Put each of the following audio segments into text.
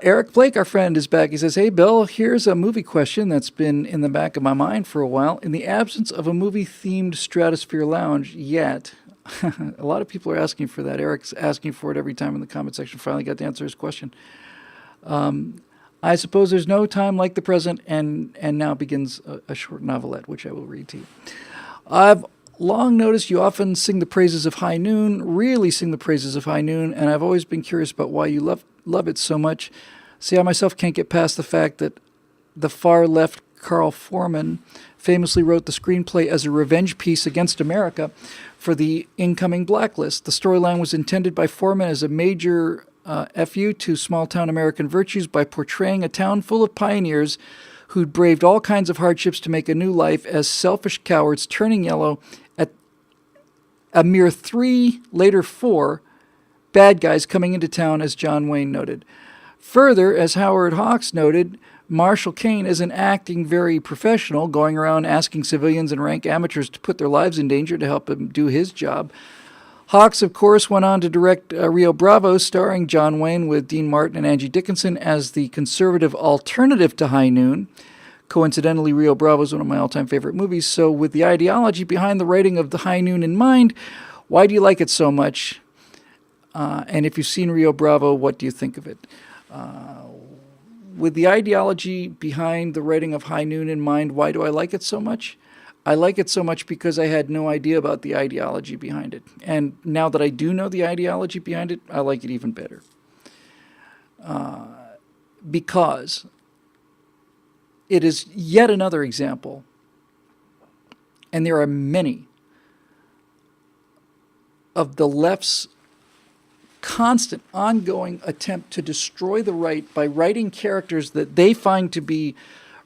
Eric Blake, our friend, is back. He says, "Hey, Bill, here's a movie question that's been in the back of my mind for a while. In the absence of a movie-themed Stratosphere lounge yet," a lot of people are asking for that. Eric's asking for it every time in the comment section. Finally got to answer his question. "I suppose there's no time like the present," and now begins a short novelette, which I will read to you. "I've long noticed you often sing the praises of High Noon, really sing the praises of High Noon, and I've always been curious about why you love it so much. See, I myself can't get past the fact that the far-left Carl Foreman famously wrote the screenplay as a revenge piece against America for the incoming blacklist. The storyline was intended by Foreman as a major FU to small-town American virtues by portraying a town full of pioneers who'd braved all kinds of hardships to make a new life as selfish cowards turning yellow at a mere 3, later 4, bad guys coming into town, as John Wayne noted. Further, as Howard Hawks noted, Marshall Kane isn't acting very professional, going around asking civilians and rank amateurs to put their lives in danger to help him do his job. Hawks, of course, went on to direct Rio Bravo, starring John Wayne with Dean Martin and Angie Dickinson as the conservative alternative to High Noon. Coincidentally, Rio Bravo is one of my all-time favorite movies, so with the ideology behind the writing of the High Noon in mind, why do you like it so much? And if you've seen Rio Bravo, what do you think of it?" With the ideology behind the writing of High Noon in mind, why do I like it so much? I like it so much because I had no idea about the ideology behind it. And now that I do know the ideology behind it, I like it even better. Because it is yet another example, and there are many, of the left's constant, ongoing attempt to destroy the right by writing characters that they find to be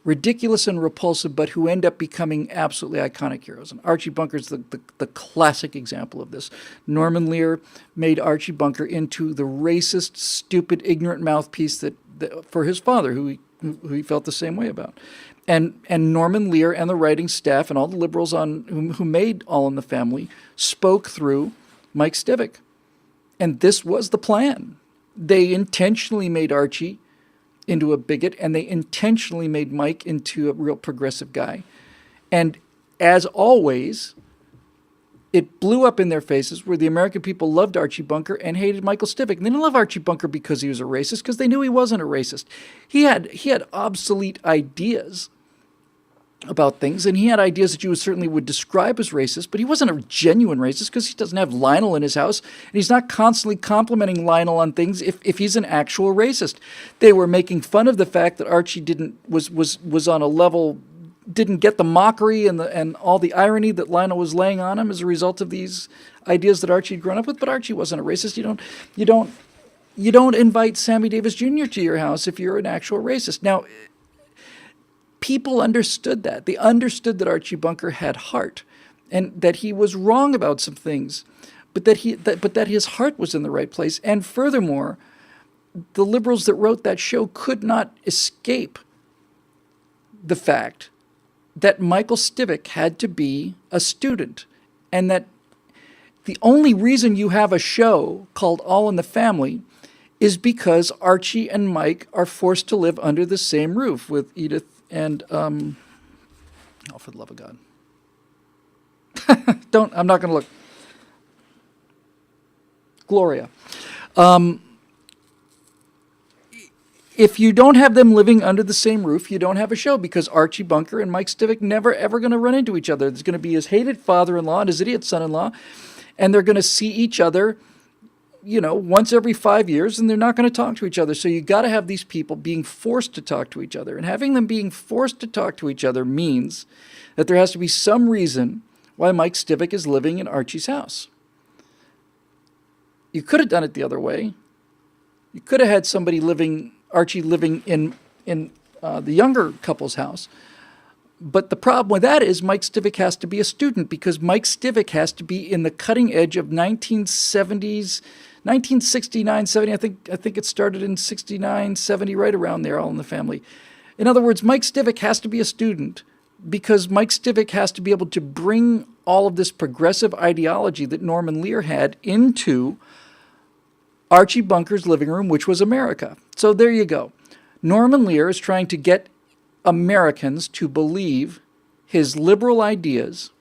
ridiculous and repulsive, but who end up becoming absolutely iconic heroes. And Archie Bunker's the classic example of this. Norman Lear made Archie Bunker into the racist, stupid, ignorant mouthpiece that for his father, who he felt the same way about. And Norman Lear and the writing staff and all the liberals who made All in the Family spoke through Mike Stivic. And this was the plan. They intentionally made Archie into a bigot, and they intentionally made Mike into a real progressive guy. And as always, it blew up in their faces where the American people loved Archie Bunker and hated Michael Stivic. And they didn't love Archie Bunker because he was a racist, because they knew he wasn't a racist. He had obsolete ideas about things, and he had ideas that you certainly would describe as racist, but he wasn't a genuine racist because he doesn't have Lionel in his house, and he's not constantly complimenting Lionel on things if he's an actual racist. They were making fun of the fact that Archie was on a level, didn't get the mockery and all the irony that Lionel was laying on him as a result of these ideas that Archie had grown up with, but Archie wasn't a racist. You don't invite Sammy Davis Jr. to your house if you're an actual racist. Now, people understood that. They understood that Archie Bunker had heart, and that he was wrong about some things, but that his heart was in the right place. And furthermore, the liberals that wrote that show could not escape the fact that Michael Stivic had to be a student, and that the only reason you have a show called All in the Family is because Archie and Mike are forced to live under the same roof with Edith and, oh, for the love of God. I'm not going to look. Gloria. If you don't have them living under the same roof, you don't have a show, because Archie Bunker and Mike Stivic never, ever going to run into each other. There's going to be his hated father-in-law and his idiot son-in-law, and they're going to see each other, once every 5 years, and they're not going to talk to each other. So you got to have these people being forced to talk to each other. And having them being forced to talk to each other means that there has to be some reason why Mike Stivic is living in Archie's house. You could have done it the other way. You could have had Archie living in the younger couple's house. But the problem with that is Mike Stivic has to be a student, because Mike Stivic has to be in the cutting edge of 1970s, 1969, 70. I think it started in 69, 70, right around there, All in the Family. In other words, Mike Stivic has to be a student, because Mike Stivic has to be able to bring all of this progressive ideology that Norman Lear had into Archie Bunker's living room, which was America. So there you go. Norman Lear is trying to get Americans to believe his liberal ideas,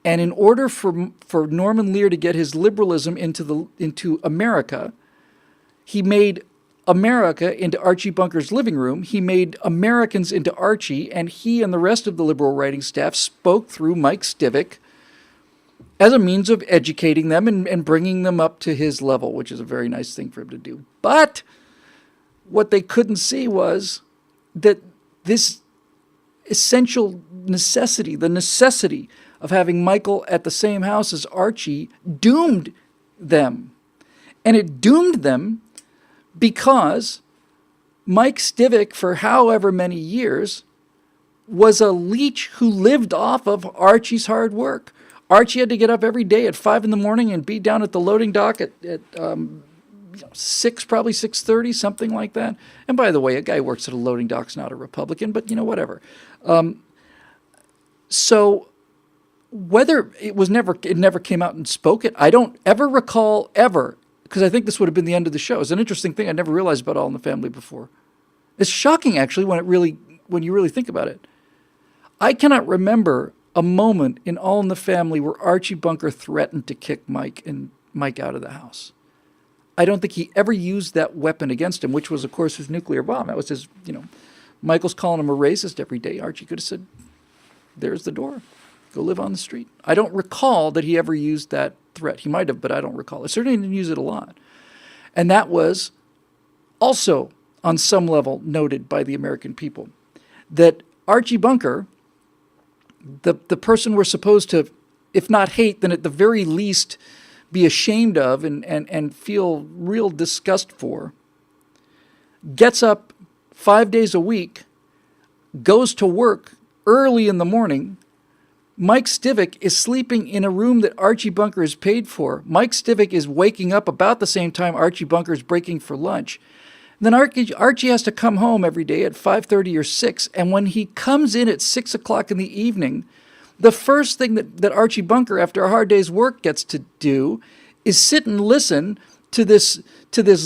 and in order for Norman Lear to get his liberalism into America, he made America into Archie Bunker's living room. He made Americans into Archie, and he and the rest of the liberal writing staff spoke through Mike Stivic as a means of educating them and bringing them up to his level, which is a very nice thing for him to do. But what they couldn't see was that this essential necessity, the necessity of having Michael at the same house as Archie, doomed them. And it doomed them because Mike Stivic, for however many years, was a leech who lived off of Archie's hard work. Archie had to get up every day at 5 in the morning and be down at the loading dock at 6, probably 6:30, something like that. And by the way, a guy who works at a loading dock's not a Republican, but whatever. So whether it never came out and spoke it, I don't ever recall ever, because I think this would have been the end of the show. It's an interesting thing I never realized about All in the Family before. It's shocking, actually, when you really think about it. I cannot remember a moment in All in the Family where Archie Bunker threatened to kick Mike out of the house. I don't think he ever used that weapon against him, which was, of course, his nuclear bomb. That was his, Michael's calling him a racist every day. Archie could have said, there's the door. Go live on the street. I don't recall that he ever used that threat. He might have, but I don't recall. I certainly didn't use it a lot. And that was also, on some level, noted by the American people. That Archie Bunker, the person we're supposed to, if not hate, then at the very least be ashamed of and feel real disgust for, gets up 5 days a week, goes to work early in the morning. Mike Stivic is sleeping in a room that Archie Bunker is paid for. Mike Stivic is waking up about the same time Archie Bunker is breaking for lunch. Then Archie has to come home every day at 5:30 or 6, and when he comes in at 6 o'clock in the evening, the first thing that Archie Bunker, after a hard day's work, gets to do is sit and listen to this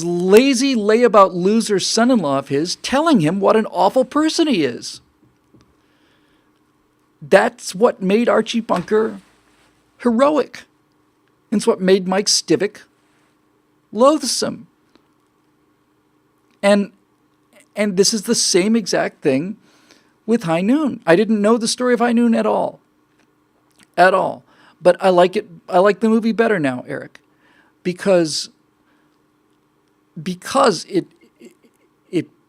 lazy layabout loser son-in-law of his telling him what an awful person he is. That's what made Archie Bunker heroic. It's what made Mike Stivic loathsome. And this is the same exact thing with High Noon. I didn't know the story of High Noon at all. At all. But I like it. I like the movie better now, Eric, because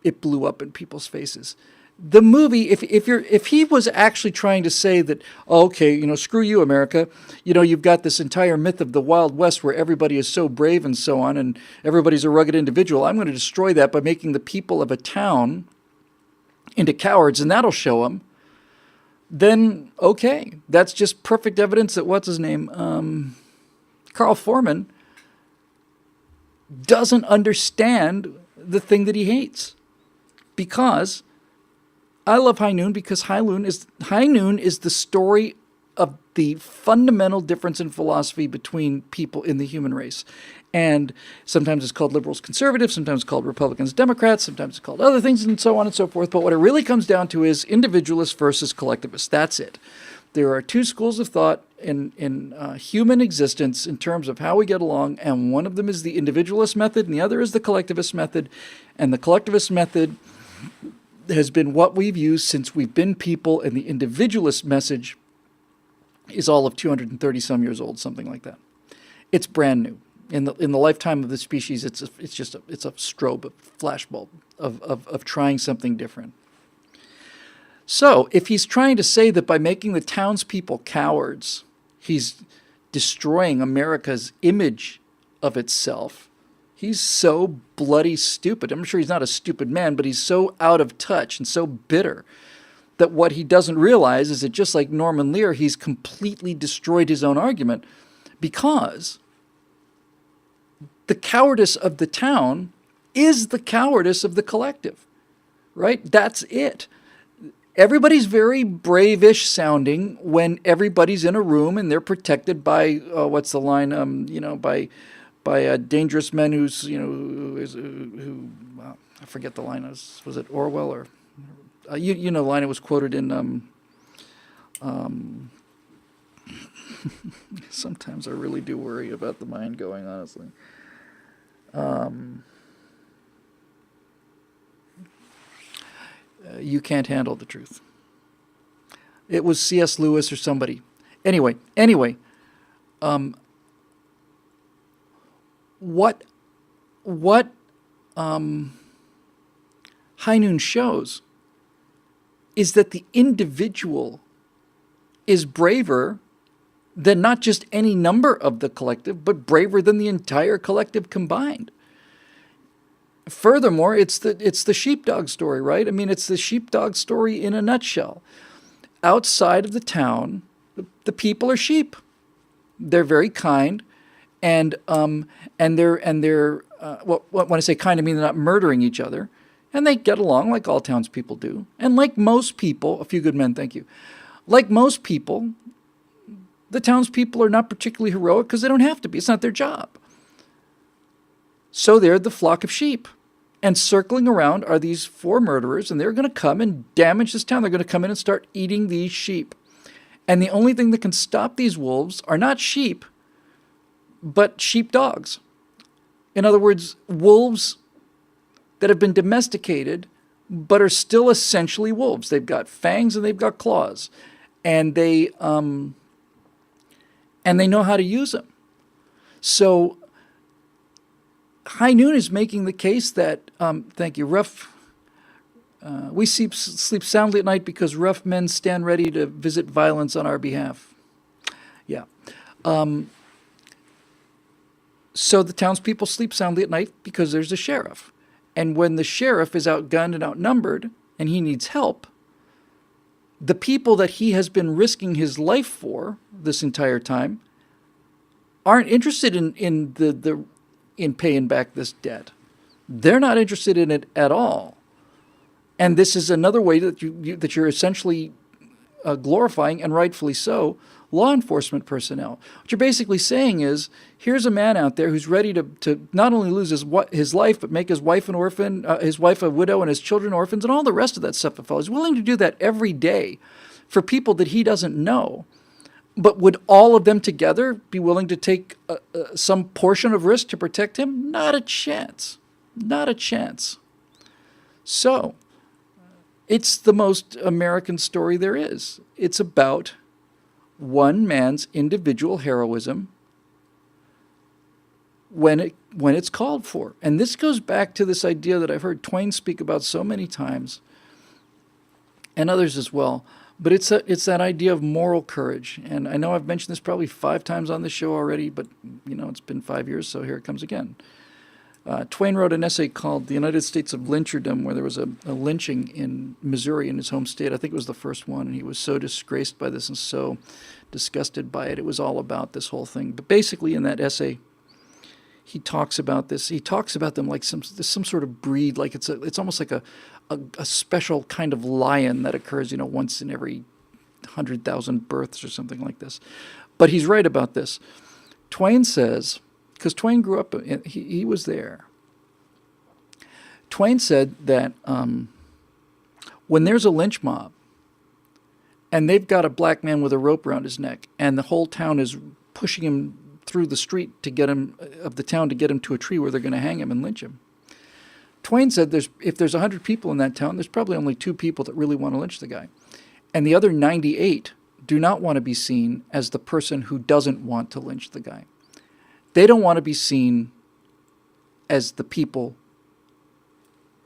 it blew up in people's faces. The movie, if he was actually trying to say that, oh, okay, screw you, America, you've got this entire myth of the Wild West where everybody is so brave and so on, and everybody's a rugged individual. I'm going to destroy that by making the people of a town into cowards, and that'll show them. Then, okay, that's just perfect evidence that what's his name, Carl Foreman, doesn't understand the thing that he hates, because I love High Noon because High Noon is the story of the fundamental difference in philosophy between people in the human race. And sometimes it's called liberals, conservatives, sometimes it's called Republicans, Democrats, sometimes it's called other things, and so on and so forth. But what it really comes down to is individualists versus collectivists. That's it. There are two schools of thought in human existence in terms of how we get along, and one of them is the individualist method, and the other is the collectivist method. And the collectivist method has been what we've used since we've been people, and the individualist message is all of 230 some years old, something like that. It's brand new. In the lifetime of the species, it's a strobe, a flashbulb of trying something different. So if he's trying to say that by making the townspeople cowards, he's destroying America's image of itself, he's so bloody stupid. I'm sure he's not a stupid man, but he's so out of touch and so bitter that what he doesn't realize is that just like Norman Lear, he's completely destroyed his own argument, because the cowardice of the town is the cowardice of the collective, right? That's it. Everybody's very brave-ish sounding when everybody's in a room and they're protected by, what's the line, by dangerous men who I forget the line. Was it Orwell or you know the line that was quoted in sometimes I really do worry about the mind going, honestly. You can't handle the truth. It was C.S. Lewis or somebody. Anyway, what High Noon shows is that the individual is braver than not just any number of the collective, but braver than the entire collective combined. Furthermore, it's the sheepdog story, right? I mean, it's the sheepdog story in a nutshell. Outside of the town, the people are sheep. They're very kind, and they're well, when I say kind, I mean they're not murdering each other, and they get along like all townspeople do. And like most people, a few good men, thank you. Like most people, the townspeople are not particularly heroic because they don't have to be. It's not their job. So they're the flock of sheep. And circling around are these 4 murderers, and they're going to come and damage this town. They're going to come in and start eating these sheep. And the only thing that can stop these wolves are not sheep, but sheepdogs. In other words, wolves that have been domesticated, but are still essentially wolves. They've got fangs and they've got claws. And they know how to use them. So High Noon is making the case that, thank you, we sleep soundly at night because rough men stand ready to visit violence on our behalf. Yeah. So the townspeople sleep soundly at night because there's a sheriff. And when the sheriff is outgunned and outnumbered and he needs help, the people that he has been risking his life for this entire time aren't interested in paying back this debt. They're not interested in it at all. And this is another way that you're essentially glorifying, and rightfully so, law enforcement personnel. What you're basically saying is, here's a man out there who's ready to not only lose his life, but make his wife an orphan, his wife a widow, and his children orphans, and all the rest of that stuff. He's willing to do that every day for people that he doesn't know. But would all of them together be willing to take some portion of risk to protect him? Not a chance. Not a chance. So, it's the most American story there is. It's about one man's individual heroism when it's called for. And this goes back to this idea that I've heard Twain speak about so many times, and others as well. But it's that idea of moral courage. And I know I've mentioned this probably 5 times on the show already, but it's been 5 years, so here it comes again. Twain wrote an essay called The United States of Lyncherdom, where there was a lynching in Missouri, in his home state. I think it was the first one, and he was so disgraced by this and so disgusted by it. It was all about this whole thing. But basically in that essay, he talks about this. He talks about them like some sort of breed, like it's almost like a special kind of lion that occurs, once in every 100,000 births or something like this. But he's right about this. Twain says, because Twain grew up, he was there. Twain said that when there's a lynch mob and they've got a black man with a rope around his neck and the whole town is pushing him through the street to get him to a tree where they're going to hang him and lynch him. Twain said if there's 100 people in that town, there's probably only 2 people that really want to lynch the guy. And the other 98 do not want to be seen as the person who doesn't want to lynch the guy. They don't want to be seen as the people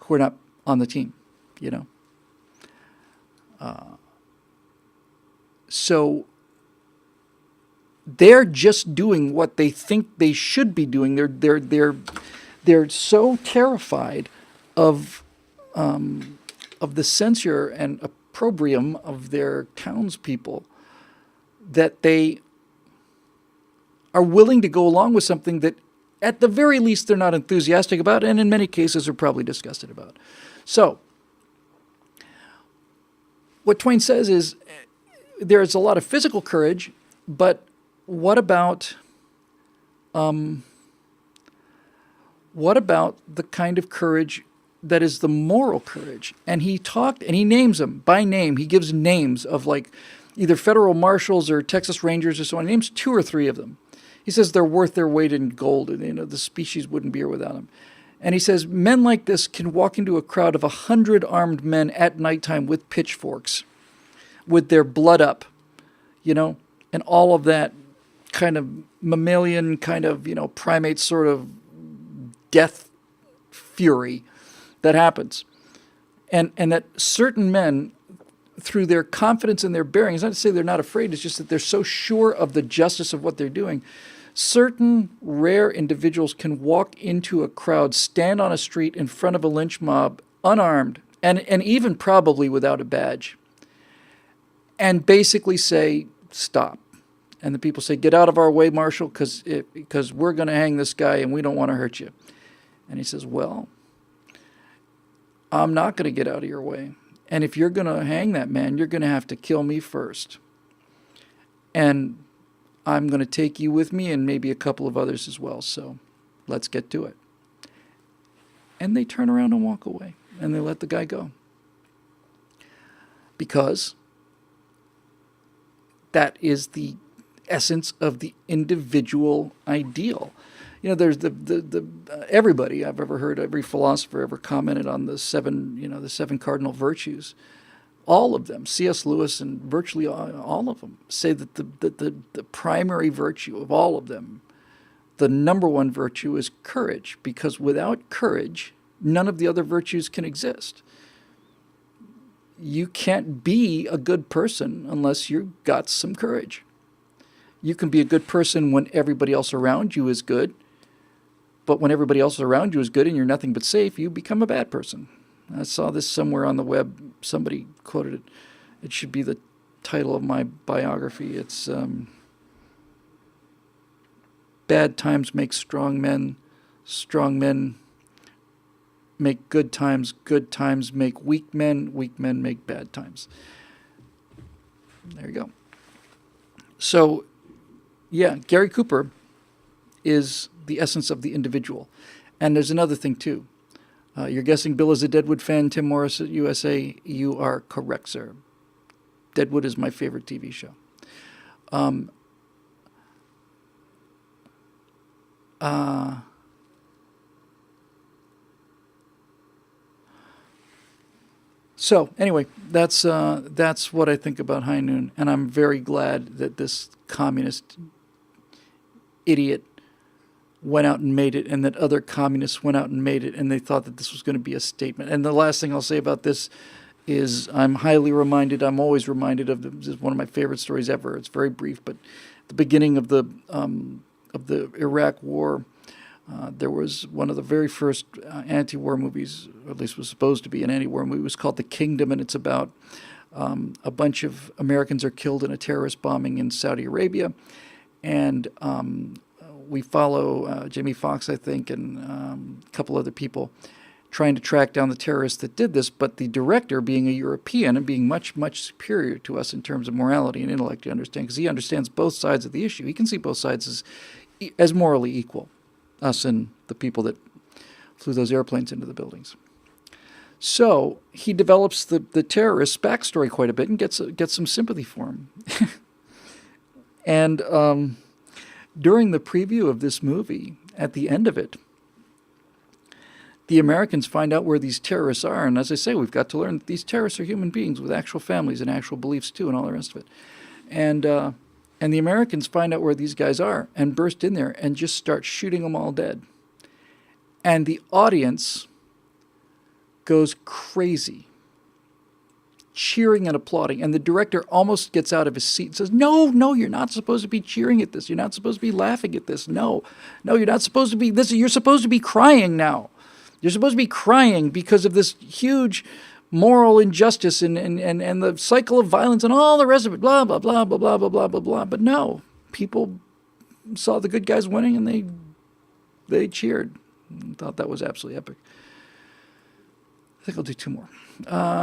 who are not on the team, So they're just doing what they think they should be doing. They're so terrified of the censure and opprobrium of their townspeople that they are willing to go along with something that, at the very least, they're not enthusiastic about, and in many cases are probably disgusted about. So, what Twain says is there's a lot of physical courage, but what about what about the kind of courage that is the moral courage? And he names them by name. He gives names of like either federal marshals or Texas Rangers or so on. He names 2 or 3 of them. He says they're worth their weight in gold. And, the species wouldn't be here without them. And he says men like this can walk into a crowd of 100 armed men at nighttime with pitchforks, with their blood up, and all of that kind of mammalian kind of, primate sort of death fury that happens. And that certain men, through their confidence in their bearing, it's not to say they're not afraid, it's just that they're so sure of the justice of what they're doing. Certain rare individuals can walk into a crowd, stand on a street in front of a lynch mob, unarmed, and even probably without a badge, and basically say, stop. And the people say, get out of our way, Marshal, because we're going to hang this guy and we don't want to hurt you. And he says, well, I'm not going to get out of your way. And if you're going to hang that man, you're going to have to kill me first. And I'm going to take you with me and maybe a couple of others as well. So let's get to it. And they turn around and walk away. And they let the guy go. Because that is the essence of the individual ideal. There's the everybody I've ever heard, every philosopher ever commented on the 7 cardinal virtues. All of them, C.S. Lewis and virtually all of them, say that the primary virtue of all of them, the number one virtue, is courage, because without courage, none of the other virtues can exist. You can't be a good person unless you've got some courage. You can be a good person when everybody else around you is good, but when everybody else around you is good and you're nothing but safe, you become a bad person. I saw this somewhere on the web. Somebody quoted it. It should be the title of my biography. It's Bad Times Make Strong Men make good times make weak men make bad times. There you go. So, yeah, Gary Cooper is the essence of the individual. And there's another thing, too. You're guessing Bill is a Deadwood fan, Tim Morris at USA. You are correct, sir. Deadwood is my favorite TV show. So anyway, that's what I think about High Noon, and I'm very glad that this communist idiot went out and made it, and that other communists went out and made it, and they thought that this was going to be a statement. And the last thing I'll say about this is I'm always reminded of this is one of my favorite stories ever. It's very brief, but at the beginning of the Iraq War, there was one of the very first anti-war movies, or at least was supposed to be an anti-war movie. It was called The Kingdom, and it's about a bunch of Americans are killed in a terrorist bombing in Saudi Arabia, and we follow Jamie Foxx, I think, and a couple other people trying to track down the terrorists that did this. But the director, being a European and being much, much superior to us in terms of morality and intellect, you understand, because he understands both sides of the issue. He can see both sides as morally equal, us and the people that flew those airplanes into the buildings. So he develops the terrorist's backstory quite a bit and gets some sympathy for him. And during the preview of this movie, at the end of it, the Americans find out where these terrorists are. And as I say, we've got to learn that these terrorists are human beings with actual families and actual beliefs too, and all the rest of it. And the Americans find out where these guys are and burst in there and just start shooting them all dead. And the audience goes crazy, cheering and applauding. And the director almost gets out of his seat and says, no, you're not supposed to be cheering at this. You're not supposed to be laughing at this. No, you're not supposed to be this. You're supposed to be crying now. You're supposed to be crying because of this huge moral injustice and the cycle of violence and all the rest of it, blah, blah, blah, blah, blah, blah, blah, blah, blah. But no, people saw the good guys winning and they cheered and thought that was absolutely epic. I think I'll do 2 more.